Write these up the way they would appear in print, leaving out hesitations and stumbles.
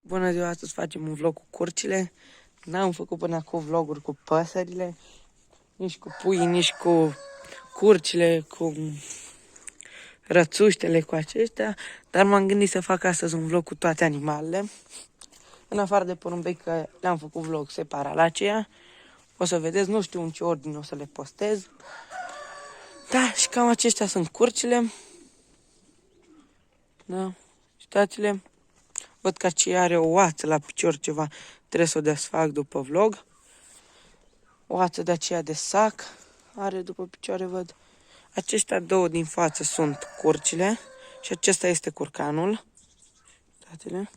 Bună ziua, astăzi facem un vlog cu curcile. N-am făcut până acum vloguri cu păsările, nici cu puii, nici cu curcile, cu rățuștele, cu aceștia. Dar m-am gândit să fac astăzi un vlog cu toate animalele. În afară de porumbei, că le-am făcut vlog separat la aceea. O să vedeți, nu știu în ce ordine o să le postez. Da, și cam aceștia sunt curcile. Da, uitați-le. Văd că aceea are o oață la picior ceva. Trebuie să o desfac după vlog. O oață de aceea de sac are după picioare, văd. Aceștia două din față sunt curcile. Și acesta este curcanul. Uitați-le.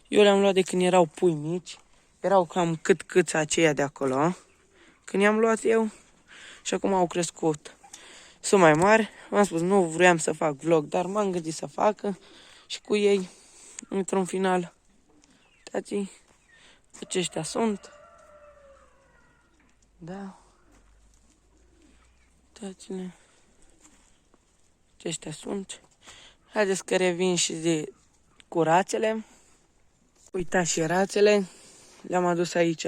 Eu le-am luat de când erau pui mici. Erau cam cât aceia de acolo. Când i-am luat eu. Și acum au crescut. Sunt mai mari. V-am spus, nu vreau să fac vlog, dar m-am gândit să fac. Și cu ei, într-un final, uitați, aceștia sunt. Da. Uitați-le. Aceștia sunt. Haideți că revin și de cu rațele. Uitați și rațele. Le-am adus aici.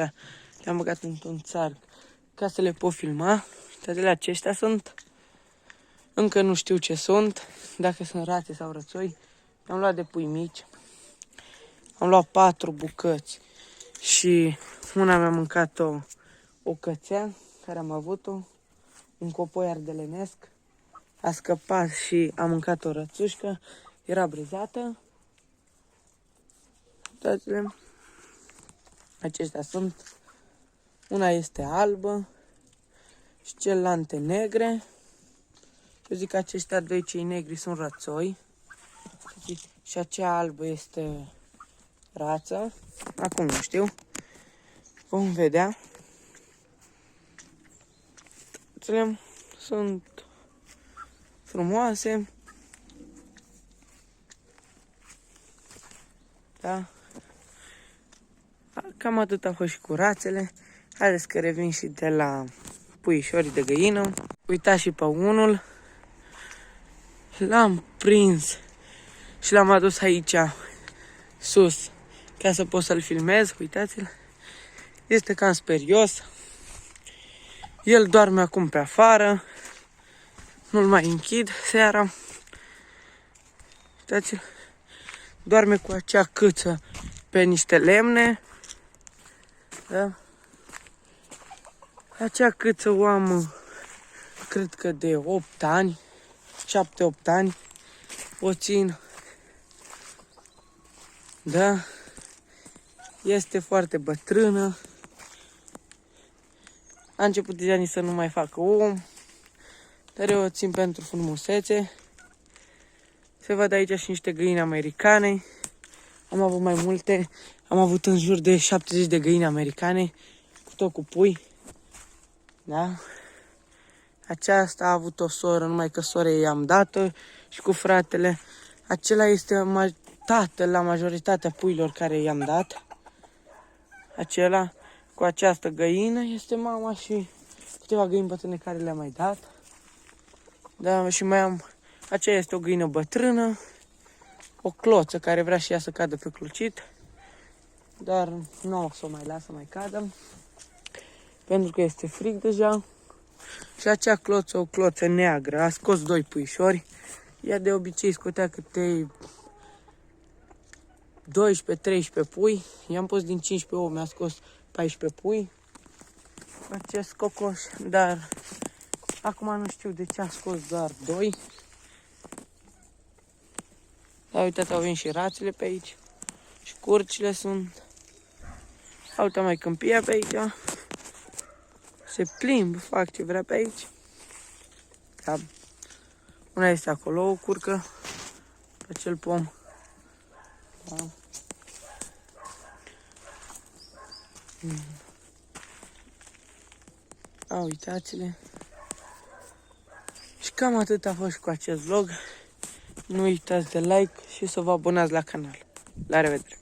Le-am băgat într-un țarc ca să le pot filma. Uitați-le, aceștia sunt. Încă nu știu ce sunt. Dacă sunt rațe sau rățoi. Am luat de pui mici. Am luat 4 bucăți. Și una mi-a mâncat o cățea care am avut-o. Un copoi ardelenesc. A scăpat și a mâncat o rățușcă. Era brezată. Uitați-le. Aceștia sunt. Una este albă. Și celelalte negre. Eu zic că aceștia doi cei negri sunt rățoi. Și aceea albă este rață. Acum nu știu. Vom vedea. Sunt frumoase. Da. Cam atât a fost și cu rațele. Haideți că revin și de la puișorii de găină. Uitați și pe unul. L-am prins și l-am adus aici sus ca să pot să-l filmez. Uitați-l. Este cam sperios. El doarme acum pe afară. Nu-l mai închid seara. Uitați-l. Doarme cu acea câță pe niște lemne. Da? Acea câță o am, cred că de 8 ani. 7-8 ani. O țin. Da. Este foarte bătrână. A început deja nici să nu mai facă om. Dar eu o țin pentru frumusețe. Se văd aici și niște găini americane. Am avut mai multe. Am avut în jur de 70 de găini americane. Tot cu pui. Da. Aceasta a avut o soră, numai că sorei i-am dat-o și cu fratele. Acela este tatăl la majoritatea puilor care i-am dat. Acela cu această găină este mama și câteva găini bătrâne care le-am mai dat. Da, și mai am, aceea este o găină bătrână, o cloță care vrea și ea să cadă pe clucit. Dar nu o să o mai las să mai cadă, pentru că este frig deja. Și acea cloță, o cloță neagră, a scos 2 puișori. Ea de obicei scotea câte 12-13 pui. I-am pus din 15 ouă, mi-a scos 14 pui. Acest cocoș, dar acum nu știu de ce a scos doar 2. Dar uitați, au venit și rațele pe aici. Și curcile sunt. Uite mai câmpia pe aici. Se plimbă, fac ce vrea pe aici. Da. Una este acolo, o curcă pe acel pom. Da. Uitați-le. Și cam atât a fost cu acest vlog. Nu uitați de like și să vă abonați la canal. La revedere!